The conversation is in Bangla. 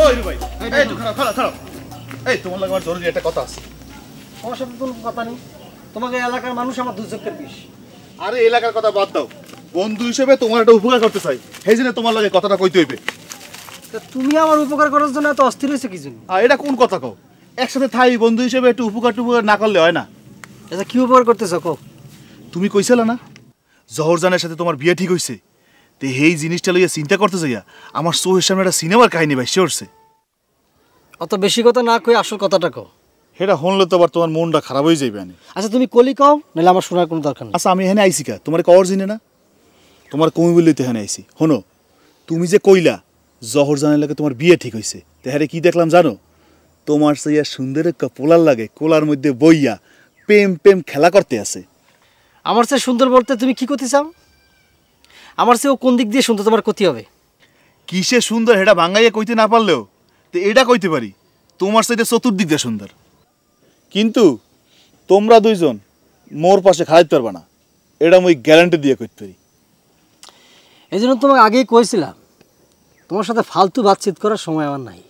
ওই ভাই এই তো খারাপ খারাপ খারাপ এই তোমার লাগে আমার জরুরি একটা কথা আছে। আমার সাথে কোনো কথা নেই, তোমাকে এলাকার মানুষ আমার দু চোখের বিষ। আরে এলাকার কথা বাদ দাও, বন্ধু হিসেবে তোমার একটা উপকার করতে চাই, সেই জন্য তোমার লাগে কথাটা কইতে হইবে। তুমি আমার উপকার করার জন্য এত অস্থির হয়েছে কি জন্য? আর এটা কোন কথা কও? একসাথে থাই বন্ধু হিসেবে একটু উপকার টুপকার না করলে হয় না? আচ্ছা কি উপকার করতেছ কও? তুমি কইছিলা না জহরজানের সাথে তোমার বিয়ে ঠিক হইছে, তে এই জিনিসটা লইয়া চিন্তা করতে যাইয়া আমার চোখের সামনে একটা সিনেমার কাহিনী ভাইসে উঠছে। অত বেশি কথা না কই আসল কথাটা কও। সেটা শুনলে তো আবার তোমার মনটা খারাপ হয়ে যাইবে। আচ্ছা তুমি কলি কও, নাহলে আমার শোনার কোনো দরকার নেই। আচ্ছা আমি এখানে আইসি কা তোমার কওয়ার জিনে না, তোমার কমি বললেই তো এখানে আইসি। শোনো, তুমি যে কইলা জহরজানের লাগে তোমার বিয়ে ঠিক হইছে, তেহারে কি দেখলাম জানো? তোমার সেইয়া সুন্দর একটা পোলার লাগে কোলার মধ্যে বইয়া প্রেম প্রেম খেলা করতে আছে। আমার চেয়ে সুন্দর বলতে তুমি কি করতে চাও? আমার চেয়ে ও কোন দিক দিয়ে সুন্দর তোমার ক্ষতি হবে? কিসে সুন্দর এটা বাঙ্গাইয়া কইতে না পারলেও তো এটা কইতে পারি তোমার সাথে চতুর্দিক দিয়ে সুন্দর। কিন্তু তোমরা দুইজন মোর পাশে খাইতে পারবা না, এটা আমি গ্যারান্টি দিয়ে কইতে পারি। এই জন্য তোমাকে আগেই কইছিলাম তোমার সাথে ফালতু বাতচিত করার সময় আমার নাই।